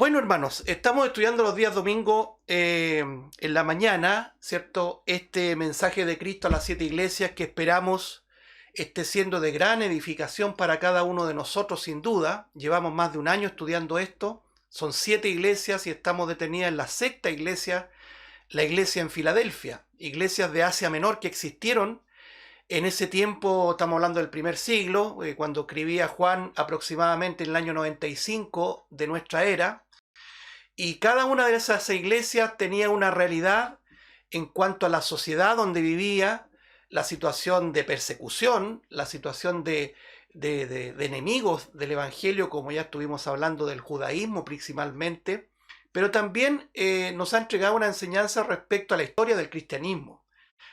Bueno, hermanos, estamos estudiando los días domingo en la mañana, ¿cierto? Este mensaje de Cristo a las 7 iglesias que esperamos esté siendo de gran edificación para cada uno de nosotros, sin duda. Llevamos más de un año estudiando esto. Son 7 iglesias y estamos detenidas en la sexta iglesia, la iglesia en Filadelfia. Iglesias de Asia Menor que existieron en ese tiempo, estamos hablando del primer siglo, cuando escribía Juan aproximadamente en el año 95 de nuestra era. Y cada una de esas iglesias tenía una realidad en cuanto a la sociedad donde vivía, la situación de persecución, la situación de enemigos del Evangelio, como ya estuvimos hablando del judaísmo principalmente, pero también nos ha entregado una enseñanza respecto a la historia del cristianismo.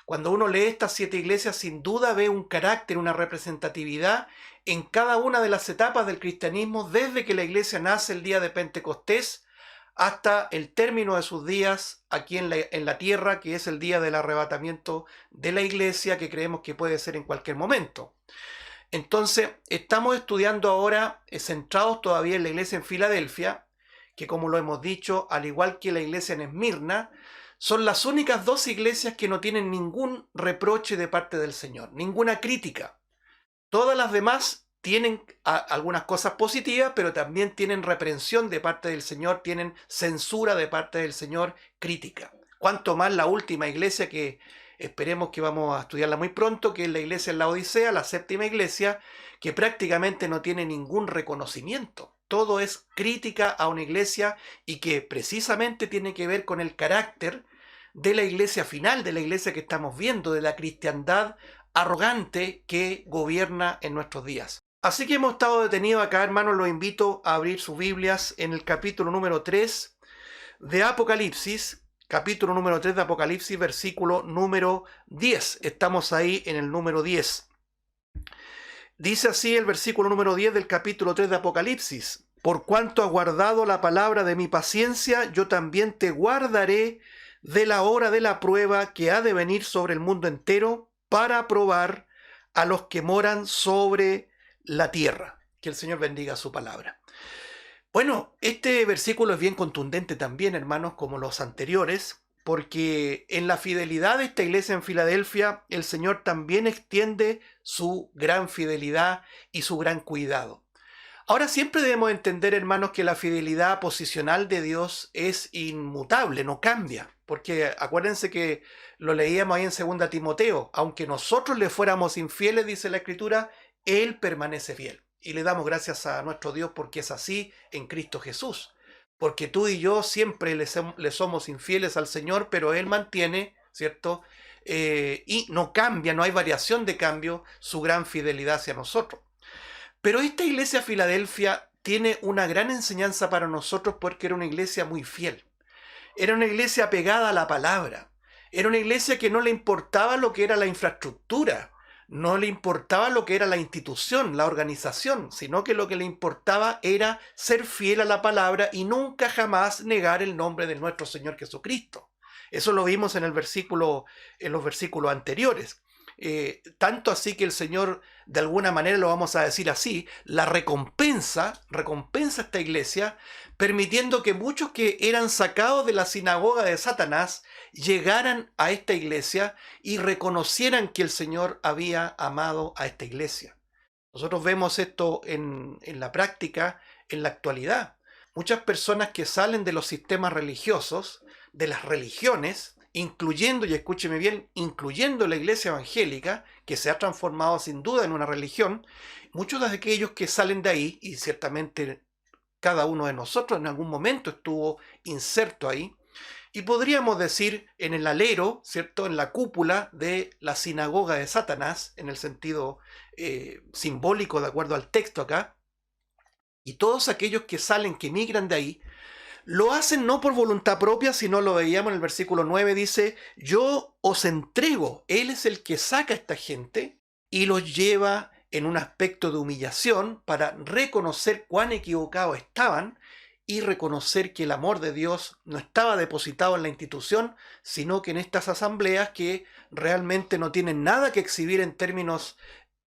Cuando uno lee estas 7 iglesias, sin duda ve un carácter, una representatividad en cada una de las etapas del cristianismo, desde que la iglesia nace el día de Pentecostés, hasta el término de sus días aquí en la tierra, que es el día del arrebatamiento de la iglesia, que creemos que puede ser en cualquier momento. Entonces, estamos estudiando ahora, centrados todavía en la iglesia en Filadelfia, que como lo hemos dicho, al igual que la iglesia en Esmirna, son las únicas 2 iglesias que no tienen ningún reproche de parte del Señor, ninguna crítica. Todas las demás tienen algunas cosas positivas, pero también tienen reprensión de parte del Señor, tienen censura de parte del Señor, crítica. Cuanto más la última iglesia, que esperemos que vamos a estudiarla muy pronto, que es la iglesia en la Odisea, la séptima iglesia, que prácticamente no tiene ningún reconocimiento. Todo es crítica a una iglesia y que precisamente tiene que ver con el carácter de la iglesia final, de la iglesia que estamos viendo, de la cristiandad arrogante que gobierna en nuestros días. Así que hemos estado detenidos acá, hermanos. Los invito a abrir sus Biblias en el capítulo número 3 de Apocalipsis, capítulo número 3 de Apocalipsis, versículo número 10. Estamos ahí en el número 10. Dice así el versículo número 10 del capítulo 3 de Apocalipsis: por cuanto has guardado la palabra de mi paciencia, yo también te guardaré de la hora de la prueba que ha de venir sobre el mundo entero, para probar a los que moran sobre la tierra. Que el Señor bendiga su palabra. Bueno, este versículo es bien contundente también, hermanos, como los anteriores, porque en la fidelidad de esta iglesia en Filadelfia, el Señor también extiende su gran fidelidad y su gran cuidado. Ahora, siempre debemos entender, hermanos, que la fidelidad posicional de Dios es inmutable, no cambia. Porque acuérdense que lo leíamos ahí en 2 Timoteo, aunque nosotros le fuéramos infieles, dice la Escritura, Él permanece fiel. Y le damos gracias a nuestro Dios porque es así en Cristo Jesús. Porque tú y yo siempre le somos infieles al Señor, pero Él mantiene, ¿cierto? Y no cambia, no hay variación de cambio, su gran fidelidad hacia nosotros. Pero esta iglesia Filadelfia tiene una gran enseñanza para nosotros porque era una iglesia muy fiel. Era una iglesia apegada a la palabra. Era una iglesia que no le importaba lo que era la infraestructura, no le importaba lo que era la institución, la organización, sino que lo que le importaba era ser fiel a la palabra y nunca jamás negar el nombre de nuestro Señor Jesucristo. Eso lo vimos en los versículos anteriores. Tanto así que el Señor, de alguna manera, lo vamos a decir así, la recompensa a esta iglesia, permitiendo que muchos que eran sacados de la sinagoga de Satanás llegaran a esta iglesia y reconocieran que el Señor había amado a esta iglesia. Nosotros vemos esto en la práctica, en la actualidad. Muchas personas que salen de los sistemas religiosos, de las religiones, incluyendo, y escúcheme bien, incluyendo la iglesia evangélica, que se ha transformado sin duda en una religión, muchos de aquellos que salen de ahí, y ciertamente cada uno de nosotros en algún momento estuvo inserto ahí, y podríamos decir en el alero, ¿cierto?, en la cúpula de la sinagoga de Satanás, en el sentido simbólico de acuerdo al texto acá, y todos aquellos que salen, que migran de ahí, lo hacen no por voluntad propia, sino lo veíamos en el versículo 9, dice, yo os entrego. Él es el que saca a esta gente y los lleva en un aspecto de humillación para reconocer cuán equivocados estaban y reconocer que el amor de Dios no estaba depositado en la institución, sino que en estas asambleas que realmente no tienen nada que exhibir en términos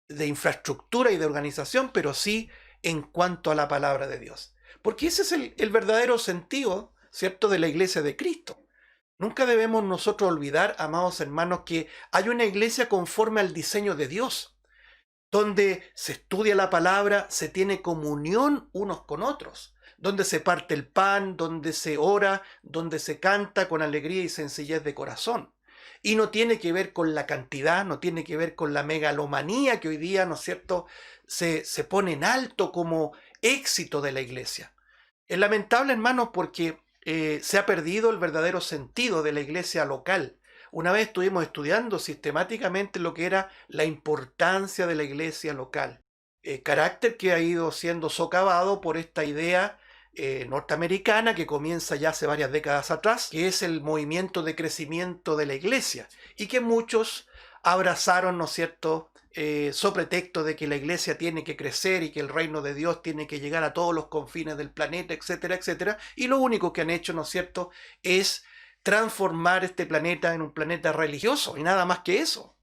de infraestructura y de organización, pero sí en cuanto a la palabra de Dios. Porque ese es el verdadero sentido, ¿cierto?, de la iglesia de Cristo. Nunca debemos nosotros olvidar, amados hermanos, que hay una iglesia conforme al diseño de Dios, donde se estudia la palabra, se tiene comunión unos con otros, donde se parte el pan, donde se ora, donde se canta con alegría y sencillez de corazón. Y no tiene que ver con la cantidad, no tiene que ver con la megalomanía que hoy día, ¿no es cierto?, se pone en alto como éxito de la iglesia. Es lamentable, hermanos, porque se ha perdido el verdadero sentido de la iglesia local. Una vez estuvimos estudiando sistemáticamente lo que era la importancia de la iglesia local, carácter que ha ido siendo socavado por esta idea norteamericana que comienza ya hace varias décadas atrás, que es el movimiento de crecimiento de la iglesia y que muchos abrazaron, ¿no es cierto?, sobre texto de que la iglesia tiene que crecer y que el reino de Dios tiene que llegar a todos los confines del planeta, etcétera, etcétera. Y lo único que han hecho, ¿no es cierto?, es transformar este planeta en un planeta religioso y nada más que eso.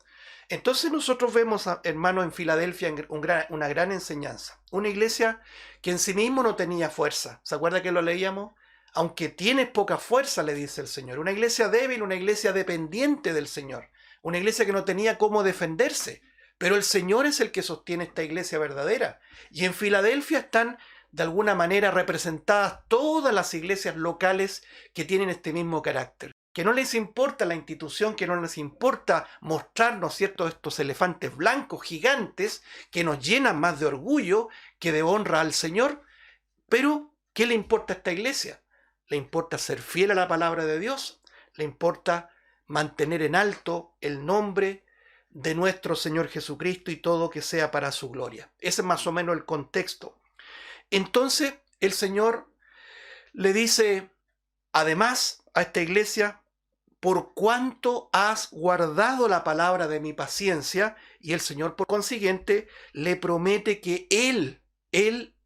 Entonces nosotros vemos, hermanos, en Filadelfia una gran enseñanza. Una iglesia que en sí mismo no tenía fuerza. ¿Se acuerda que lo leíamos? Aunque tienes poca fuerza, le dice el Señor. Una iglesia débil, una iglesia dependiente del Señor. Una iglesia que no tenía cómo defenderse. Pero el Señor es el que sostiene esta iglesia verdadera. Y en Filadelfia están de alguna manera representadas todas las iglesias locales que tienen este mismo carácter. Que no les importa la institución, que no les importa mostrarnos, ¿cierto?, estos elefantes blancos gigantes que nos llenan más de orgullo que de honra al Señor. Pero, ¿qué le importa a esta iglesia? Le importa ser fiel a la palabra de Dios, le importa mantener en alto el nombre de nuestro Señor Jesucristo y todo que sea para su gloria. Ese es más o menos el contexto. Entonces, el Señor le dice, además, a esta iglesia, por cuanto has guardado la palabra de mi paciencia, y el Señor, por consiguiente, le promete que Él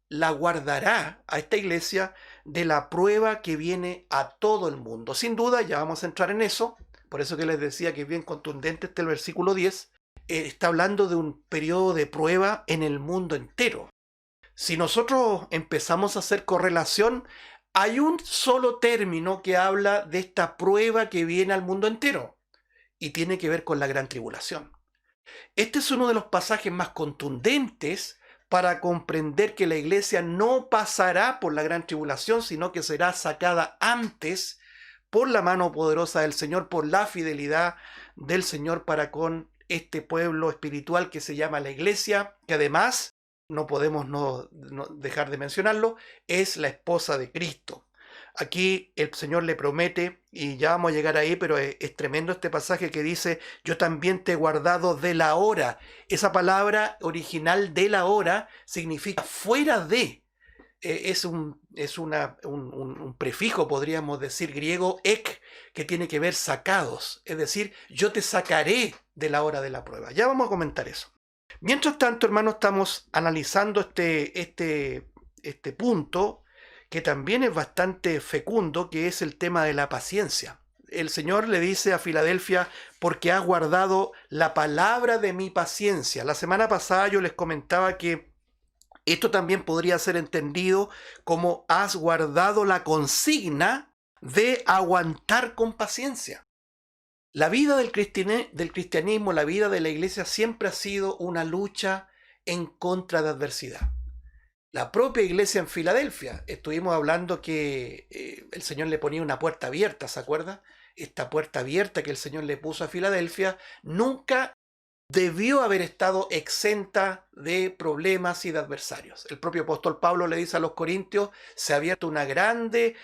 la guardará a esta iglesia de la prueba que viene a todo el mundo. Sin duda, ya vamos a entrar en eso, por eso que les decía que es bien contundente el versículo 10, está hablando de un periodo de prueba en el mundo entero. Si nosotros empezamos a hacer correlación, hay un solo término que habla de esta prueba que viene al mundo entero y tiene que ver con la gran tribulación. Este es uno de los pasajes más contundentes para comprender que la iglesia no pasará por la gran tribulación, sino que será sacada antes por la mano poderosa del Señor, por la fidelidad del Señor para con este pueblo espiritual que se llama la iglesia, que además, no podemos no dejar de mencionarlo, es la esposa de Cristo. Aquí el Señor le promete, y ya vamos a llegar ahí, pero es tremendo este pasaje que dice, yo también te he guardado de la hora. Esa palabra original de la hora significa fuera de. Es un prefijo, podríamos decir, griego, ek, que tiene que ver sacados. Es decir, yo te sacaré de la hora de la prueba. Ya vamos a comentar eso. Mientras tanto, hermanos, estamos analizando este punto que también es bastante fecundo, que es el tema de la paciencia. El Señor le dice a Filadelfia, porque has guardado la palabra de mi paciencia. La semana pasada yo les comentaba que esto también podría ser entendido como has guardado la consigna de aguantar con paciencia. La vida del cristianismo, la vida de la iglesia siempre ha sido una lucha en contra de adversidad. La propia iglesia en Filadelfia, estuvimos hablando que el Señor le ponía una puerta abierta, ¿se acuerda? Esta puerta abierta que el Señor le puso a Filadelfia nunca debió haber estado exenta de problemas y de adversarios. El propio apóstol Pablo le dice a los corintios, se ha abierto una grande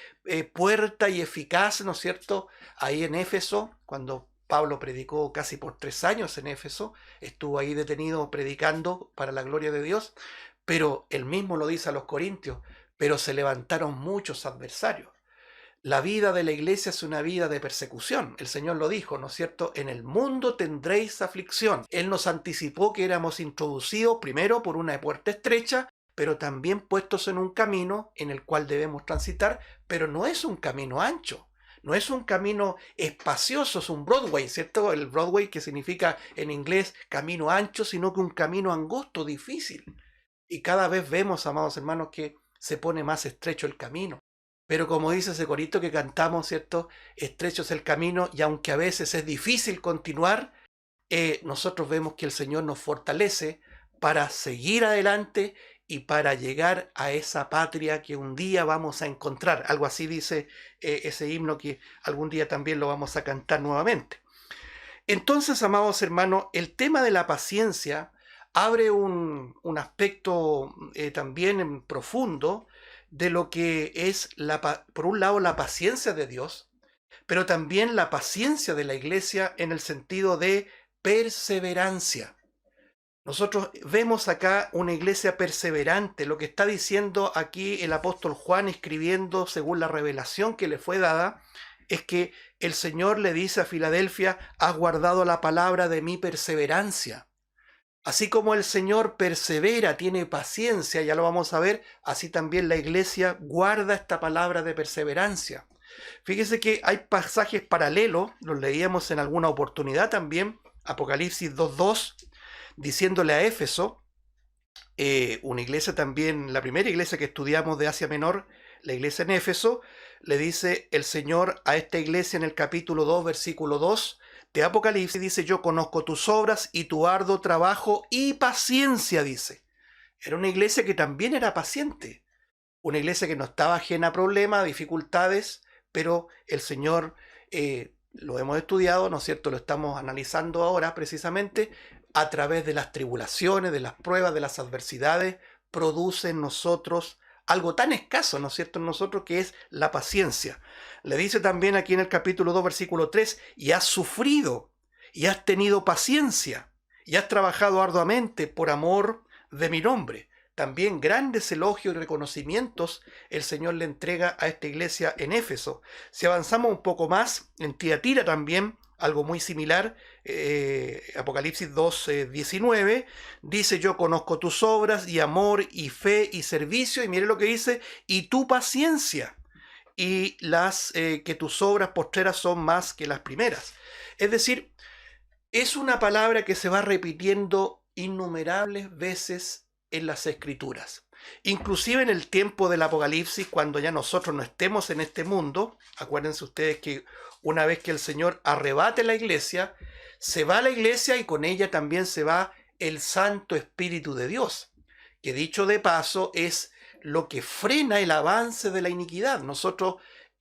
puerta y eficaz, ¿no es cierto?, ahí en Éfeso, cuando Pablo predicó casi por 3 años en Éfeso, estuvo ahí detenido predicando para la gloria de Dios, pero él mismo lo dice a los corintios, pero se levantaron muchos adversarios. La vida de la iglesia es una vida de persecución. El Señor lo dijo, ¿no es cierto? En el mundo tendréis aflicción. Él nos anticipó que éramos introducidos primero por una puerta estrecha, pero también puestos en un camino en el cual debemos transitar, pero no es un camino ancho. No es un camino espacioso, es un Broadway, ¿cierto? El Broadway que significa en inglés camino ancho, sino que un camino angosto, difícil. Y cada vez vemos, amados hermanos, que se pone más estrecho el camino. Pero como dice ese corito que cantamos, ¿cierto? Estrecho es el camino y aunque a veces es difícil continuar, nosotros vemos que el Señor nos fortalece para seguir adelante y para llegar a esa patria que un día vamos a encontrar. Algo así dice ese himno que algún día también lo vamos a cantar nuevamente. Entonces, amados hermanos, el tema de la paciencia abre un aspecto también profundo de lo que es, por un lado, la paciencia de Dios, pero también la paciencia de la iglesia en el sentido de perseverancia. Nosotros vemos acá una iglesia perseverante, lo que está diciendo aquí el apóstol Juan escribiendo según la revelación que le fue dada, es que el Señor le dice a Filadelfia: has guardado la palabra de mi perseverancia. Así como el Señor persevera, tiene paciencia, ya lo vamos a ver, así también la iglesia guarda esta palabra de perseverancia. Fíjese que hay pasajes paralelos, los leíamos en alguna oportunidad también, Apocalipsis 2:2, diciéndole a Éfeso, una iglesia también, la primera iglesia que estudiamos de Asia Menor, la iglesia en Éfeso, le dice el Señor a esta iglesia en el capítulo 2, versículo 2 de Apocalipsis, dice: yo conozco tus obras y tu arduo trabajo y paciencia, dice. Era una iglesia que también era paciente, una iglesia que no estaba ajena a problemas, a dificultades, pero el Señor, lo hemos estudiado, ¿no es cierto?, lo estamos analizando ahora precisamente, a través de las tribulaciones, de las pruebas, de las adversidades, produce en nosotros algo tan escaso, ¿no es cierto?, en nosotros, que es la paciencia. Le dice también aquí en el capítulo 2, versículo 3, y has sufrido, y has tenido paciencia, y has trabajado arduamente por amor de mi nombre. También grandes elogios y reconocimientos el Señor le entrega a esta iglesia en Éfeso. Si avanzamos un poco más, en Tiatira también, algo muy similar, Apocalipsis 2, 19, dice: yo conozco tus obras y amor y fe y servicio, y mire lo que dice, y tu paciencia, y que tus obras postreras son más que las primeras. Es decir, es una palabra que se va repitiendo innumerables veces en las Escrituras. Inclusive en el tiempo del Apocalipsis, cuando ya nosotros no estemos en este mundo, acuérdense ustedes que una vez que el Señor arrebate la iglesia, se va la iglesia y con ella también se va el Santo Espíritu de Dios, que dicho de paso es lo que frena el avance de la iniquidad. Nosotros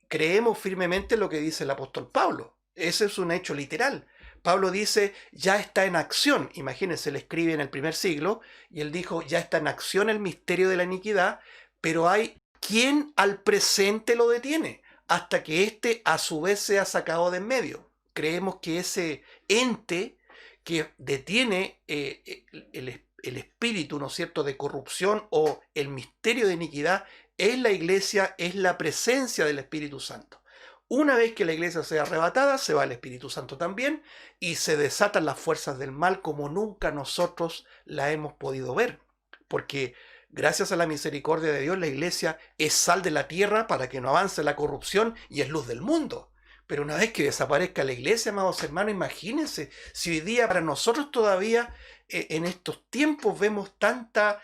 creemos firmemente lo que dice el apóstol Pablo. Ese es un hecho literal. Pablo dice: ya está en acción. Imagínense, él escribe en el primer siglo y él dijo: ya está en acción el misterio de la iniquidad, pero hay quien al presente lo detiene, hasta que éste a su vez sea sacado de en medio. Creemos que ese ente que detiene el espíritu, ¿no es cierto?, de corrupción o el misterio de iniquidad es la iglesia, es la presencia del Espíritu Santo. Una vez que la iglesia sea arrebatada, se va el Espíritu Santo también y se desatan las fuerzas del mal como nunca nosotros la hemos podido ver. Porque gracias a la misericordia de Dios, la iglesia es sal de la tierra para que no avance la corrupción y es luz del mundo. Pero una vez que desaparezca la iglesia, amados hermanos, imagínense si hoy día para nosotros todavía en estos tiempos vemos tanta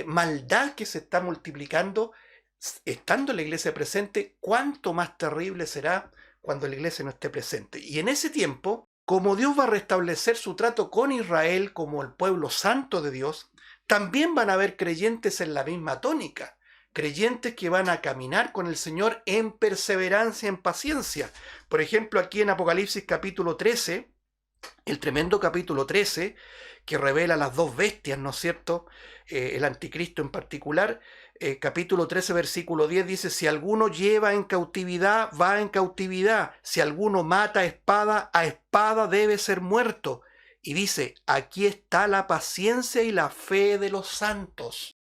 maldad que se está multiplicando. Estando la iglesia presente, cuánto más terrible será cuando la iglesia no esté presente. Y en ese tiempo, como Dios va a restablecer su trato con Israel como el pueblo santo de Dios, también van a haber creyentes en la misma tónica, creyentes que van a caminar con el Señor en perseverancia, en paciencia. Por ejemplo, aquí en Apocalipsis capítulo 13, el tremendo capítulo 13, que revela las dos bestias, ¿no es cierto?, el anticristo en particular, capítulo 13, versículo 10 dice: si alguno lleva en cautividad, va en cautividad. Si alguno mata a espada debe ser muerto. Y dice: aquí está la paciencia y la fe de los santos.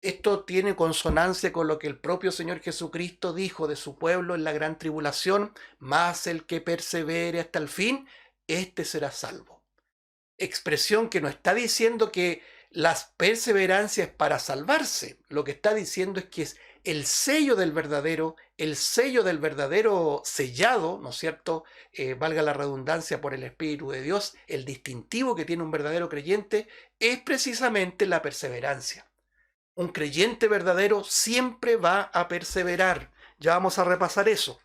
Esto tiene consonancia con lo que el propio Señor Jesucristo dijo de su pueblo en la gran tribulación: mas el que persevere hasta el fin, éste será salvo. Expresión que no está diciendo que la perseverancia es para salvarse. Lo que está diciendo es que es el sello del verdadero sellado, ¿no es cierto?, valga la redundancia, por el Espíritu de Dios. El distintivo que tiene un verdadero creyente es precisamente la perseverancia. Un creyente verdadero siempre va a perseverar. Ya vamos a repasar eso.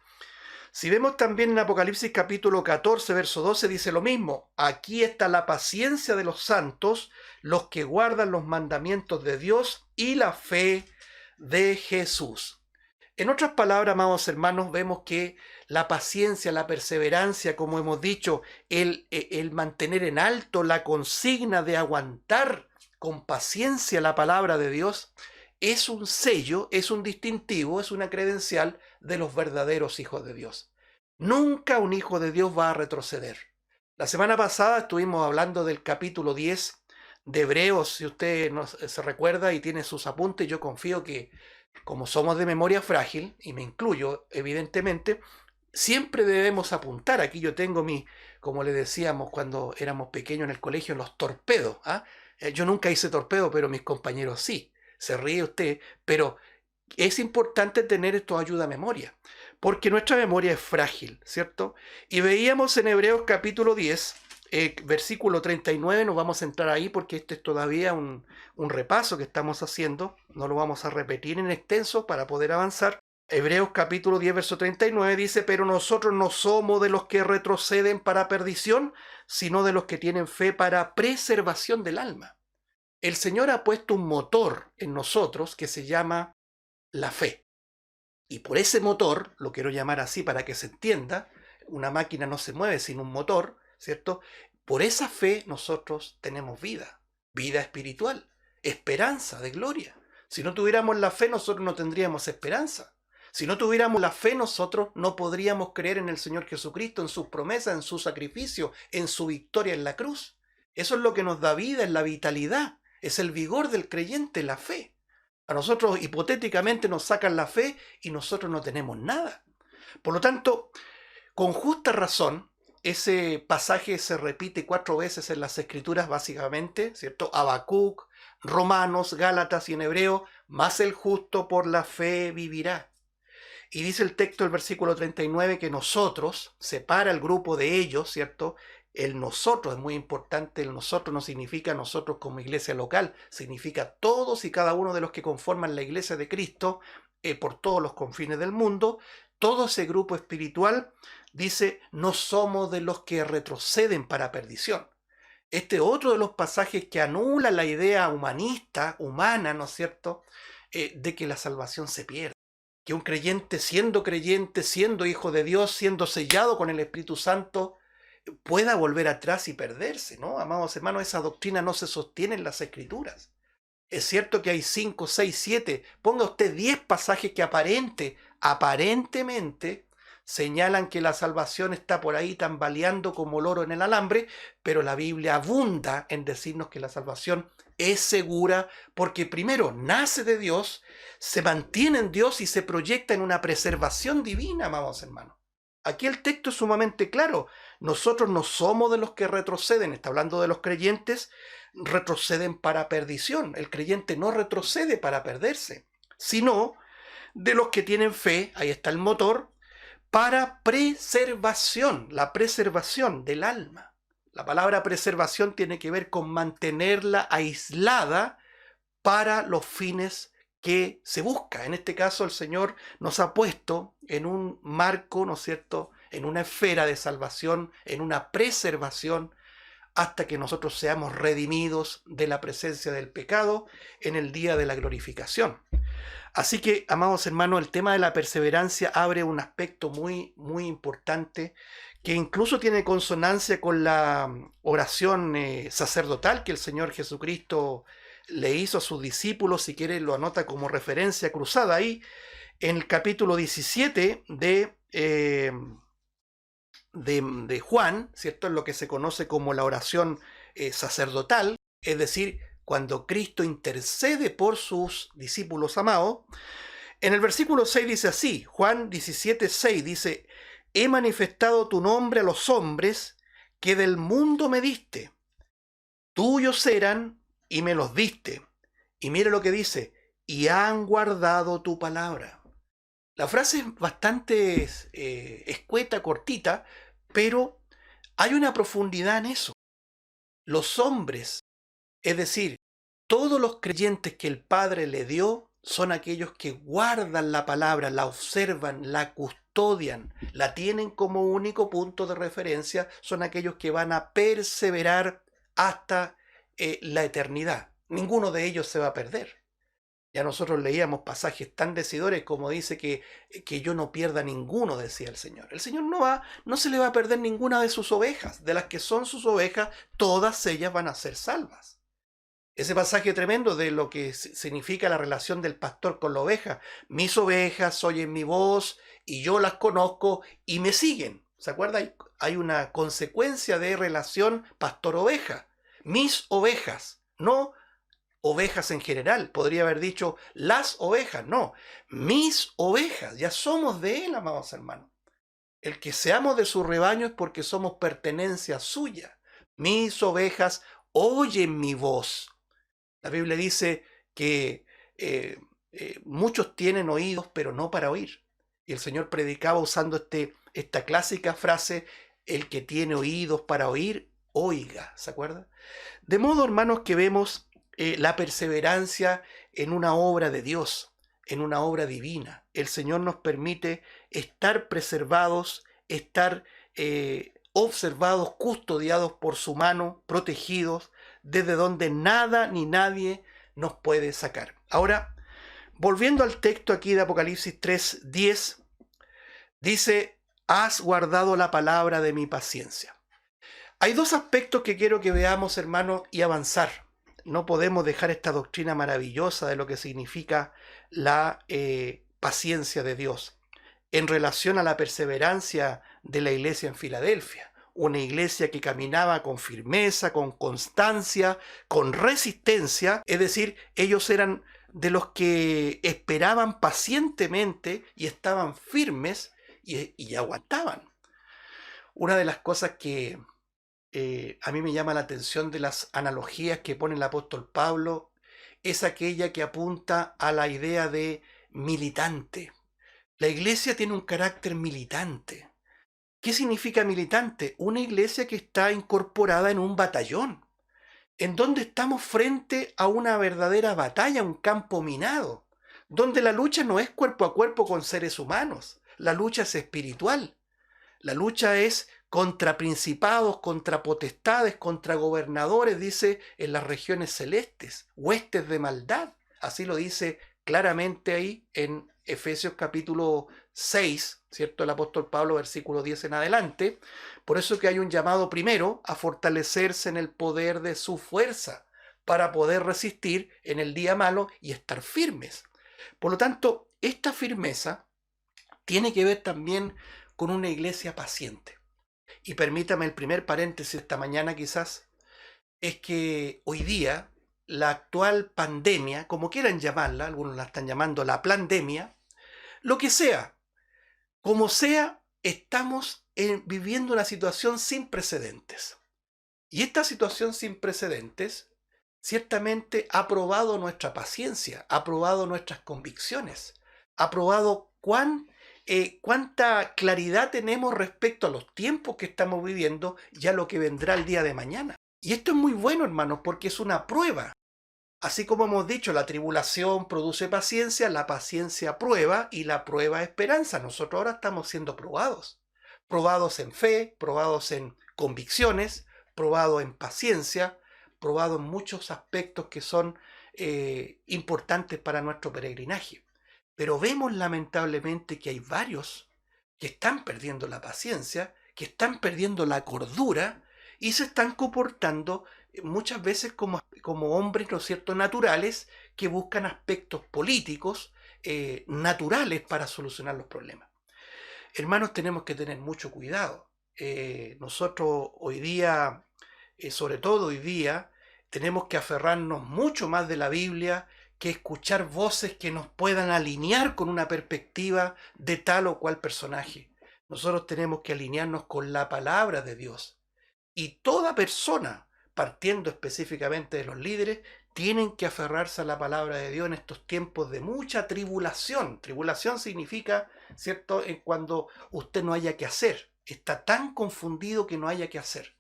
Si vemos también en Apocalipsis capítulo 14, verso 12, dice lo mismo. Aquí está la paciencia de los santos, los que guardan los mandamientos de Dios y la fe de Jesús. En otras palabras, amados hermanos, vemos que la paciencia, la perseverancia, como hemos dicho, el mantener en alto la consigna de aguantar con paciencia la palabra de Dios, es un sello, es un distintivo, es una credencial de los verdaderos hijos de Dios. Nunca un hijo de Dios va a retroceder. La semana pasada estuvimos hablando del capítulo 10 de Hebreos, si usted se recuerda y tiene sus apuntes, yo confío que como somos de memoria frágil, y me incluyo evidentemente, siempre debemos apuntar. Aquí yo tengo como le decíamos cuando éramos pequeños en el colegio, los torpedos. ¿Ah? Yo nunca hice torpedo, pero mis compañeros sí. Se ríe usted, pero es importante tener esto ayuda a memoria, porque nuestra memoria es frágil, ¿cierto? Y veíamos en Hebreos capítulo 10, versículo 39, nos vamos a entrar ahí porque este es todavía un repaso que estamos haciendo, no lo vamos a repetir en extenso para poder avanzar. Hebreos capítulo 10, verso 39 dice, pero nosotros no somos de los que retroceden para perdición, sino de los que tienen fe para preservación del alma. El Señor ha puesto un motor en nosotros que se llama la fe. Y por ese motor, lo quiero llamar así para que se entienda, una máquina no se mueve sin un motor, ¿cierto? Por esa fe nosotros tenemos vida, vida espiritual, esperanza de gloria. Si no tuviéramos la fe, nosotros no tendríamos esperanza. Si no tuviéramos la fe, nosotros no podríamos creer en el Señor Jesucristo, en sus promesas, en su sacrificio, en su victoria en la cruz. Eso es lo que nos da vida, es la vitalidad, es el vigor del creyente, la fe. A nosotros hipotéticamente nos sacan la fe y nosotros no tenemos nada. Por lo tanto, con justa razón, ese pasaje se repite 4 veces en las Escrituras básicamente, ¿cierto? Habacuc, Romanos, Gálatas y en hebreo, más el justo por la fe vivirá. Y dice el texto del versículo 39 que nosotros, separa el grupo de ellos, ¿cierto? El nosotros es muy importante, el nosotros no significa nosotros como iglesia local, significa todos y cada uno de los que conforman la iglesia de Cristo por todos los confines del mundo. Todo ese grupo espiritual dice, no somos de los que retroceden para perdición. Este otro de los pasajes que anula la idea humanista, humana, ¿no es cierto?, de que la salvación se pierde. Que un creyente, siendo hijo de Dios, siendo sellado con el Espíritu Santo, pueda volver atrás y perderse, ¿no? Amados hermanos, esa doctrina no se sostiene en las Escrituras. Es cierto que hay 5, 6, 7, ponga usted 10 pasajes que aparentemente señalan que la salvación está por ahí tambaleando como loro en el alambre, pero la Biblia abunda en decirnos que la salvación es segura porque primero nace de Dios, se mantiene en Dios y se proyecta en una preservación divina, amados hermanos. Aquí el texto es sumamente claro. Nosotros no somos de los que retroceden, está hablando de los creyentes, retroceden para perdición. El creyente no retrocede para perderse, sino de los que tienen fe, ahí está el motor, para preservación, la preservación del alma. La palabra preservación tiene que ver con mantenerla aislada para los fines que se busca. En este caso, el Señor nos ha puesto en un marco, ¿no es cierto?, en una esfera de salvación, en una preservación, hasta que nosotros seamos redimidos de la presencia del pecado en el día de la glorificación. Así que, amados hermanos, el tema de la perseverancia abre un aspecto muy, muy importante que incluso tiene consonancia con la oración sacerdotal que el Señor Jesucristo le hizo a sus discípulos. Si quiere lo anota como referencia cruzada ahí en el capítulo 17 de Juan, ¿cierto? En lo que se conoce como la oración sacerdotal, es decir, cuando Cristo intercede por sus discípulos amados. En el versículo 6 dice así, Juan 17, 6 dice, he manifestado tu nombre a los hombres que del mundo me diste. Tuyos eran y me los diste. Y mire lo que dice, y han guardado tu palabra. La frase es bastante escueta, cortita, pero hay una profundidad en eso. Los hombres, es decir, Todos los creyentes que el Padre le dio son aquellos que guardan la palabra, la observan, la custodian, la tienen como único punto de referencia, son aquellos que van a perseverar hasta la eternidad. Ninguno de ellos se va a perder. Ya nosotros leíamos pasajes tan decidores como dice que yo no pierda ninguno, decía el Señor. El Señor no se le va a perder ninguna de sus ovejas. De las que son sus ovejas, todas ellas van a ser salvas. Ese pasaje tremendo de lo que significa la relación del pastor con la oveja. Mis ovejas oyen mi voz y yo las conozco y me siguen. ¿Se acuerda? Hay una consecuencia de relación pastor-oveja. Mis ovejas, no ovejas en general. Podría haber dicho las ovejas, no. Mis ovejas, ya somos de él, amados hermanos. El que seamos de su rebaño es porque somos pertenencia suya. Mis ovejas oyen mi voz. La Biblia dice que muchos tienen oídos, pero no para oír. Y el Señor predicaba usando esta clásica frase, el que tiene oídos para oír, oiga. ¿Se acuerda? De modo, hermanos, que vemos la perseverancia en una obra de Dios, en una obra divina. El Señor nos permite estar preservados, estar observados, custodiados por su mano, protegidos, desde donde nada ni nadie nos puede sacar. Ahora, volviendo al texto aquí de Apocalipsis 3:10, dice, has guardado la palabra de mi paciencia. Hay dos aspectos que quiero que veamos, hermanos, y avanzar. No podemos dejar esta doctrina maravillosa de lo que significa la paciencia de Dios en relación a la perseverancia de la iglesia en Filadelfia. Una iglesia que caminaba con firmeza, con constancia, con resistencia, es decir, ellos eran de los que esperaban pacientemente y estaban firmes y aguantaban. Una de las cosas que a mí me llama la atención de las analogías que pone el apóstol Pablo es aquella que apunta a la idea de militante. La iglesia tiene un carácter militante. ¿Qué significa militante? Una iglesia que está incorporada en un batallón, en donde estamos frente a una verdadera batalla, un campo minado, donde la lucha no es cuerpo a cuerpo con seres humanos, la lucha es espiritual, la lucha es contra principados, contra potestades, contra gobernadores, dice, en las regiones celestes, huestes de maldad, así lo dice claramente ahí en Efesios capítulo 6, ¿cierto? El apóstol Pablo, versículo 10 en adelante. Por eso que hay un llamado primero a fortalecerse en el poder de su fuerza para poder resistir en el día malo y estar firmes. Por lo tanto, esta firmeza tiene que ver también con una iglesia paciente. Y permítame el primer paréntesis esta mañana quizás, es que hoy día la actual pandemia, como quieran llamarla, algunos la están llamando la plandemia, lo que sea, como sea, estamos viviendo una situación sin precedentes. Y esta situación sin precedentes ciertamente ha probado nuestra paciencia, ha probado nuestras convicciones, ha probado cuánta claridad tenemos respecto a los tiempos que estamos viviendo y a lo que vendrá el día de mañana. Y esto es muy bueno, hermanos, porque es una prueba. Así como hemos dicho, la tribulación produce paciencia, la paciencia prueba y la prueba esperanza. Nosotros ahora estamos siendo probados. Probados en fe, probados en convicciones, probados en paciencia, probados en muchos aspectos que son importantes para nuestro peregrinaje. Pero vemos lamentablemente que hay varios que están perdiendo la paciencia, que están perdiendo la cordura y se están comportando muchas veces como hombres, ¿no es cierto?, naturales que buscan aspectos políticos naturales para solucionar los problemas. Hermanos, tenemos que tener mucho cuidado. Nosotros hoy día, sobre todo hoy día, tenemos que aferrarnos mucho más de la Biblia que escuchar voces que nos puedan alinear con una perspectiva de tal o cual personaje. Nosotros tenemos que alinearnos con la palabra de Dios. Y toda persona, partiendo específicamente de los líderes, tienen que aferrarse a la palabra de Dios en estos tiempos de mucha tribulación. Tribulación significa, ¿cierto?, en cuando usted no haya que hacer. Está tan confundido que no haya que hacer.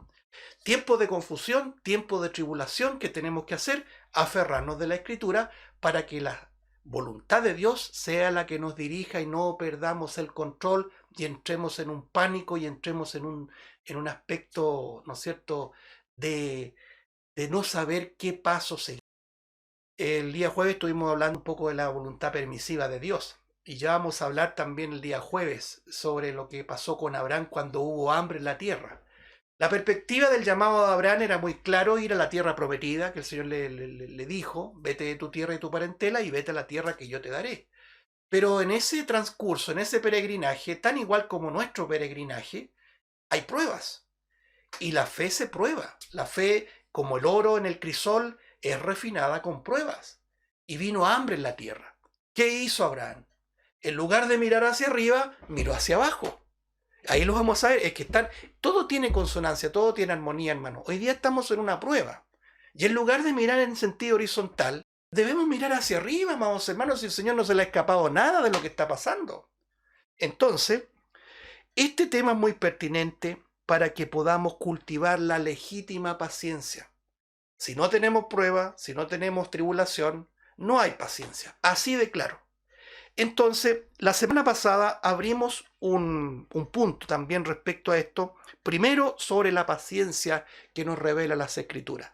Tiempo de confusión, tiempo de tribulación, ¿qué tenemos que hacer? Aferrarnos de la Escritura para que la voluntad de Dios sea la que nos dirija y no perdamos el control y entremos en un pánico y entremos en un aspecto, ¿no es cierto?, de, de no saber qué paso seguir. El día jueves estuvimos hablando un poco de la voluntad permisiva de Dios. Y ya vamos a hablar también el día jueves sobre lo que pasó con Abraham cuando hubo hambre en la tierra. La perspectiva del llamado de Abraham era muy claro, ir a la tierra prometida, que el Señor le dijo, vete de tu tierra y tu parentela y vete a la tierra que yo te daré. Pero en ese transcurso, en ese peregrinaje, tan igual como nuestro peregrinaje, hay pruebas. Y la fe se prueba. La fe, como el oro en el crisol, es refinada con pruebas. Y vino hambre en la tierra. ¿Qué hizo Abraham? En lugar de mirar hacia arriba, miró hacia abajo. Ahí lo vamos a ver, es que todo tiene consonancia, todo tiene armonía, hermano. Hoy día estamos en una prueba. Y en lugar de mirar en sentido horizontal, debemos mirar hacia arriba, amados hermanos, si el Señor no se le ha escapado nada de lo que está pasando. Entonces, este tema es muy pertinente para que podamos cultivar la legítima paciencia. Si no tenemos prueba, si no tenemos tribulación, no hay paciencia. Así de claro. Entonces, la semana pasada abrimos un punto también respecto a esto. Primero, sobre la paciencia que nos revela las Escrituras.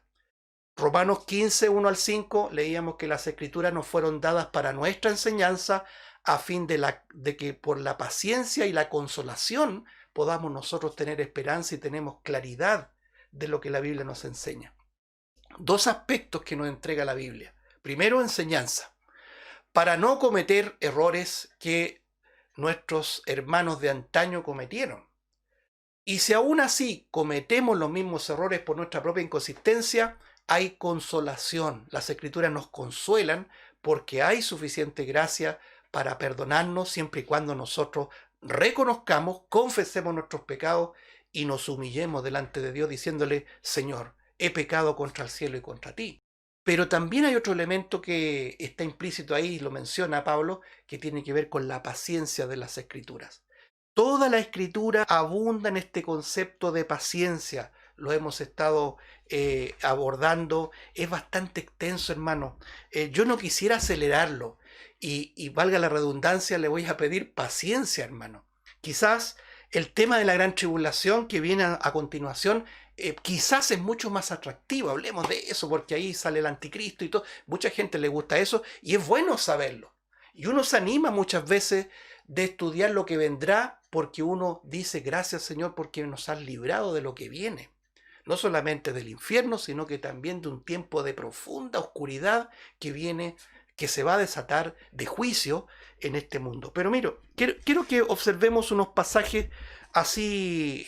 Romanos 15, 1 al 5, leíamos que las Escrituras nos fueron dadas para nuestra enseñanza, a fin de que por la paciencia y la consolación podamos nosotros tener esperanza y tenemos claridad de lo que la Biblia nos enseña. Dos aspectos que nos entrega la Biblia. Primero, enseñanza, para no cometer errores que nuestros hermanos de antaño cometieron. Y si aún así cometemos los mismos errores por nuestra propia inconsistencia, hay consolación. Las Escrituras nos consuelan porque hay suficiente gracia para perdonarnos siempre y cuando nosotros reconozcamos, confesemos nuestros pecados y nos humillemos delante de Dios diciéndole, Señor, he pecado contra el cielo y contra ti. Pero también hay otro elemento que está implícito ahí, lo menciona Pablo, que tiene que ver con la paciencia de las Escrituras. Toda la Escritura abunda en este concepto de paciencia. Lo hemos estado abordando. Es bastante extenso, hermano. Yo no quisiera acelerarlo. Y valga la redundancia, le voy a pedir paciencia, hermano. Quizás el tema de la gran tribulación que viene a continuación, quizás es mucho más atractivo. Hablemos de eso, porque ahí sale el anticristo y todo. Mucha gente le gusta eso y es bueno saberlo. Y uno se anima muchas veces de estudiar lo que vendrá, porque uno dice, gracias Señor, porque nos has librado de lo que viene. No solamente del infierno, sino que también de un tiempo de profunda oscuridad que viene, que se va a desatar de juicio en este mundo. Pero mira, quiero que observemos unos pasajes así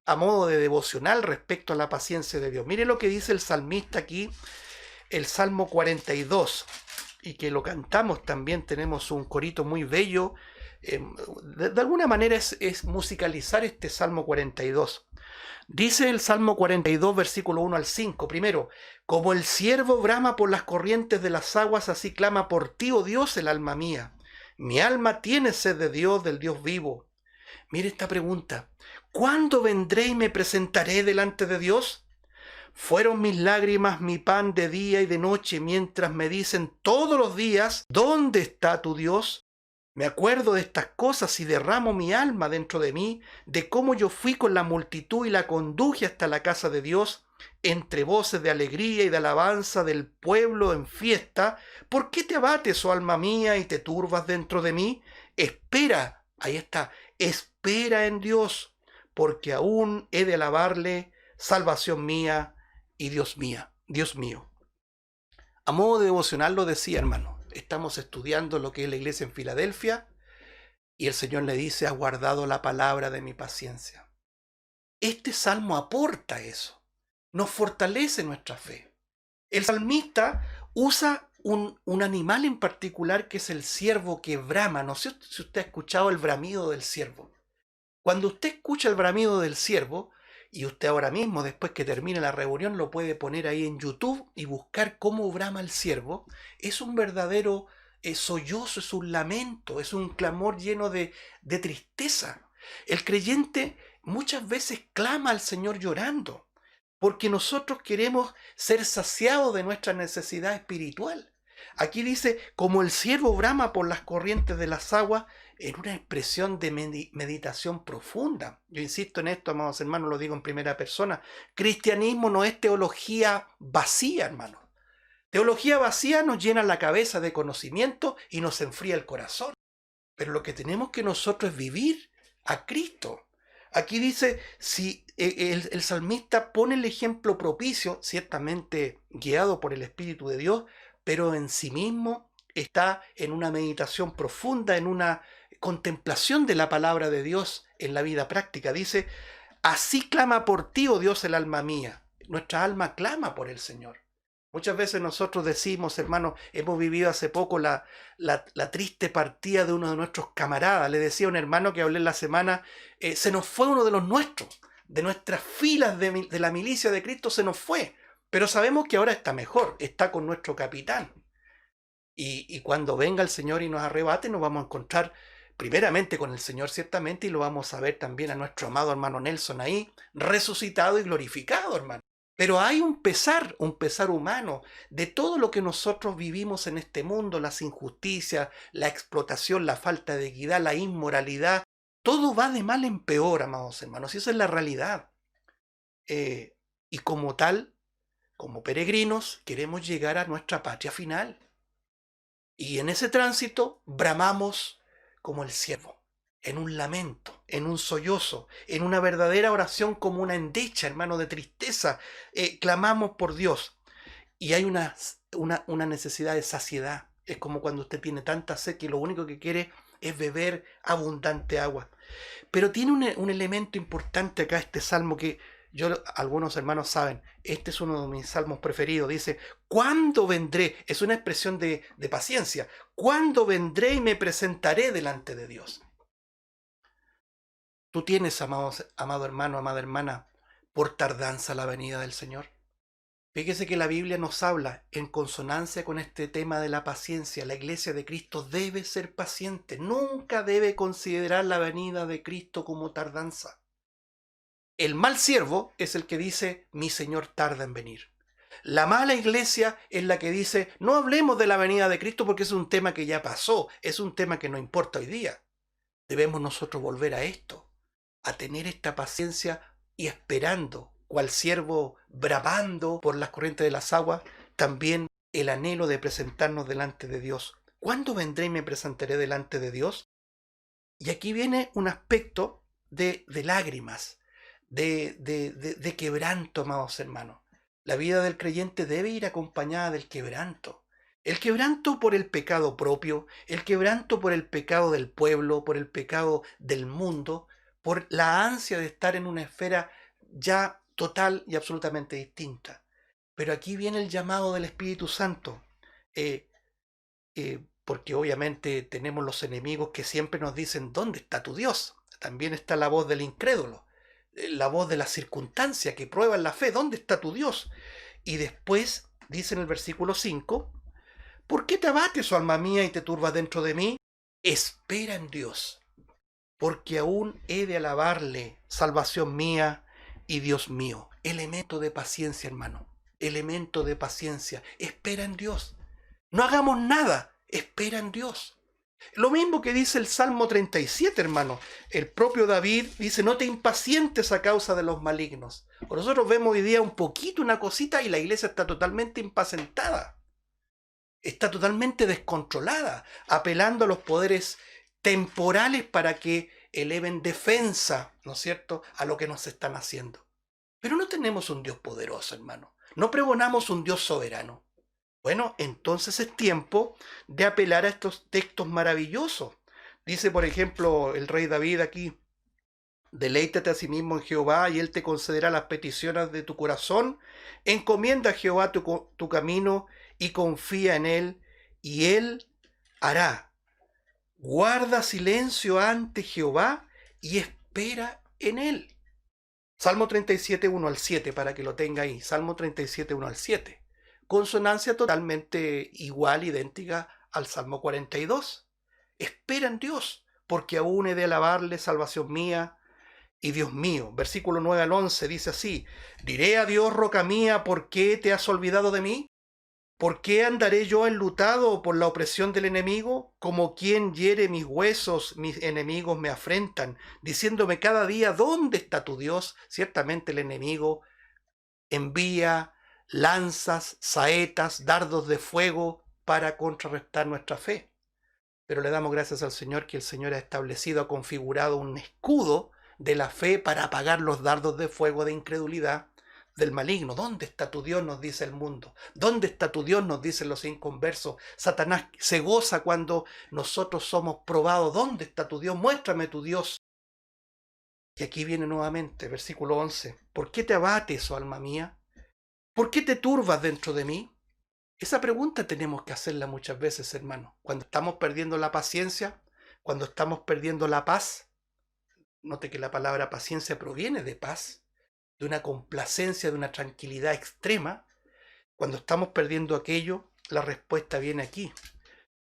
a modo de devocional respecto a la paciencia de Dios. Mire lo que dice el salmista aquí, el Salmo 42, y que lo cantamos también, tenemos un corito muy bello. De alguna manera es musicalizar este Salmo 42. Dice el Salmo 42, versículo 1 al 5. Primero, como el ciervo brama por las corrientes de las aguas, así clama por ti, oh Dios, el alma mía. Mi alma tiene sed de Dios, del Dios vivo. Mire esta pregunta. ¿Cuándo vendré y me presentaré delante de Dios? Fueron mis lágrimas mi pan de día y de noche, mientras me dicen todos los días, ¿dónde está tu Dios? Me acuerdo de estas cosas y derramo mi alma dentro de mí, de cómo yo fui con la multitud y la conduje hasta la casa de Dios, entre voces de alegría y de alabanza del pueblo en fiesta. ¿Por qué te abates, oh alma mía, y te turbas dentro de mí? Espera, ahí está, espera en Dios, porque aún he de alabarle, salvación mía y Dios mío. A modo de devocional lo decía, hermano. Estamos estudiando lo que es la iglesia en Filadelfia y el Señor le dice, has guardado la palabra de mi paciencia. Este salmo aporta eso, nos fortalece nuestra fe. El salmista usa un animal en particular que es el ciervo que brama. No sé si usted ha escuchado el bramido del ciervo. Cuando usted escucha el bramido del ciervo, y usted ahora mismo, después que termine la reunión, lo puede poner ahí en YouTube y buscar cómo brama el ciervo, es un verdadero sollozo, es un lamento, es un clamor lleno de tristeza. El creyente muchas veces clama al Señor llorando. porque nosotros queremos ser saciados de nuestra necesidad espiritual. Aquí dice, como el ciervo brama por las corrientes de las aguas, en una expresión de meditación profunda. Yo insisto en esto, amados hermanos, lo digo en primera persona. Cristianismo no es teología vacía, hermanos. Teología vacía nos llena la cabeza de conocimiento y nos enfría el corazón. Pero lo que tenemos que nosotros es vivir a Cristo. Aquí dice, si el salmista pone el ejemplo propicio, ciertamente guiado por el Espíritu de Dios, pero en sí mismo está en una meditación profunda, en una contemplación de la palabra de Dios en la vida práctica. Dice, así clama por ti, oh Dios, el alma mía. Nuestra alma clama por el Señor. Muchas veces nosotros decimos, hermanos, hemos vivido hace poco la triste partida de uno de nuestros camaradas. Le decía a un hermano que hablé en la semana, se nos fue uno de los nuestros, de nuestras filas de la milicia de Cristo se nos fue. Pero sabemos que ahora está mejor, está con nuestro capitán. Y cuando venga el Señor y nos arrebate, nos vamos a encontrar primeramente con el Señor ciertamente, y lo vamos a ver también a nuestro amado hermano Nelson ahí, resucitado y glorificado, hermano. Pero hay un pesar humano de todo lo que nosotros vivimos en este mundo, las injusticias, la explotación, la falta de equidad, la inmoralidad. Todo va de mal en peor, amados hermanos, y esa es la realidad. Y como tal, como peregrinos, queremos llegar a nuestra patria final. Y en ese tránsito bramamos como el ciervo, en un lamento, en un sollozo, en una verdadera oración como una endecha, hermano, de tristeza. Clamamos por Dios. Y hay una necesidad de saciedad. Es como cuando usted tiene tanta sed que lo único que quiere es beber abundante agua. Pero tiene un elemento importante acá este salmo que algunos hermanos saben, este es uno de mis salmos preferidos. Dice, ¿cuándo vendré? Es una expresión de paciencia. ¿Cuándo vendré y me presentaré delante de Dios? Tú tienes, amado hermano, amada hermana, por tardanza la venida del Señor. Fíjese que la Biblia nos habla en consonancia con este tema de la paciencia. La iglesia de Cristo debe ser paciente. Nunca debe considerar la venida de Cristo como tardanza. El mal siervo es el que dice, mi Señor tarda en venir. La mala iglesia es la que dice, no hablemos de la venida de Cristo porque es un tema que ya pasó, es un tema que no importa hoy día. Debemos nosotros volver a esto, a tener esta paciencia y esperando, cual siervo bramando por las corrientes de las aguas, también el anhelo de presentarnos delante de Dios. ¿Cuándo vendré y me presentaré delante de Dios? Y aquí viene un aspecto de lágrimas, de quebranto, amados hermanos. La vida del creyente debe ir acompañada del quebranto. El quebranto por el pecado propio, el quebranto por el pecado del pueblo, por el pecado del mundo, por la ansia de estar en una esfera ya total y absolutamente distinta. Pero aquí viene el llamado del Espíritu Santo, porque obviamente tenemos los enemigos que siempre nos dicen, ¿dónde está tu Dios? También está la voz del incrédulo, la voz de la circunstancia que prueba la fe, ¿dónde está tu Dios? Y después dice en el versículo 5, ¿por qué te abates, oh alma mía, y te turbas dentro de mí? Espera en Dios, porque aún he de alabarle, salvación mía y Dios mío. Elemento de paciencia, hermano, elemento de paciencia. Espera en Dios. No hagamos nada, espera en Dios. Lo mismo que dice el Salmo 37, hermano. El propio David dice, no te impacientes a causa de los malignos. Nosotros vemos hoy día un poquito, una cosita, y la iglesia está totalmente impacientada. Está totalmente descontrolada, apelando a los poderes temporales para que eleven defensa, ¿no es cierto?, a lo que nos están haciendo. Pero no tenemos un Dios poderoso, hermano. No pregonamos un Dios soberano. Bueno, entonces es tiempo de apelar a estos textos maravillosos. Dice, por ejemplo, el rey David aquí, deleítate a sí mismo en Jehová y Él te concederá las peticiones de tu corazón. Encomienda a Jehová tu camino y confía en Él y Él hará. Guarda silencio ante Jehová y espera en Él. Salmo 37, 1 al 7, para que lo tenga ahí. Salmo 37, 1 al 7. Consonancia totalmente igual, idéntica al Salmo 42. Espera en Dios, porque aún he de alabarle, salvación mía y Dios mío. Versículo 9 al 11 dice así: diré a Dios, roca mía, ¿por qué te has olvidado de mí? ¿Por qué andaré yo enlutado por la opresión del enemigo? Como quien hiere mis huesos, mis enemigos me afrentan, diciéndome cada día, ¿dónde está tu Dios? Ciertamente el enemigo envía lanzas, saetas, dardos de fuego para contrarrestar nuestra fe. Pero le damos gracias al Señor que el Señor ha establecido, ha configurado un escudo de la fe para apagar los dardos de fuego de incredulidad del maligno. ¿Dónde está tu Dios?, nos dice el mundo. ¿Dónde está tu Dios?, nos dicen los inconversos. Satanás se goza cuando nosotros somos probados. ¿Dónde está tu Dios? Muéstrame tu Dios. Y aquí viene nuevamente, versículo 11. ¿Por qué te abates, oh alma mía? ¿Por qué te turbas dentro de mí? Esa pregunta tenemos que hacerla muchas veces, hermano. Cuando estamos perdiendo la paciencia, cuando estamos perdiendo la paz. Note que la palabra paciencia proviene de paz, de una complacencia, de una tranquilidad extrema. Cuando estamos perdiendo aquello, la respuesta viene aquí.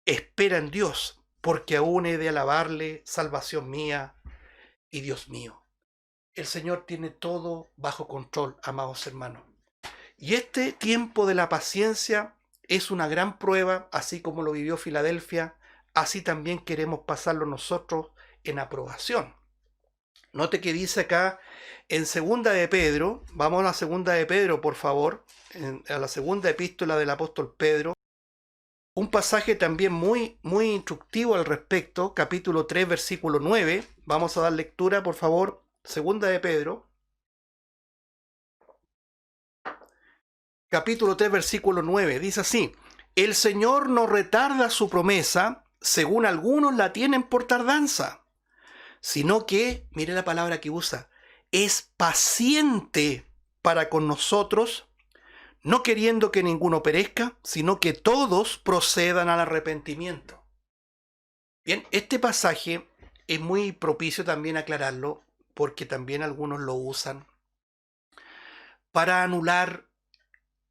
Espera en Dios, porque aún he de alabarle, salvación mía y Dios mío. El Señor tiene todo bajo control, amados hermanos. Y este tiempo de la paciencia es una gran prueba, así como lo vivió Filadelfia, así también queremos pasarlo nosotros en aprobación. Note que dice acá en segunda de Pedro, vamos a la segunda de Pedro, por favor, a la segunda epístola del apóstol Pedro, un pasaje también muy instructivo al respecto, capítulo 3, versículo 9. Vamos a dar lectura, por favor, segunda de Pedro, capítulo 3, versículo 9, dice así: el Señor no retarda su promesa, según algunos la tienen por tardanza, sino que, mire la palabra que usa, es paciente para con nosotros, no queriendo que ninguno perezca, sino que todos procedan al arrepentimiento. Bien, este pasaje es muy propicio también aclararlo, porque también algunos lo usan para anular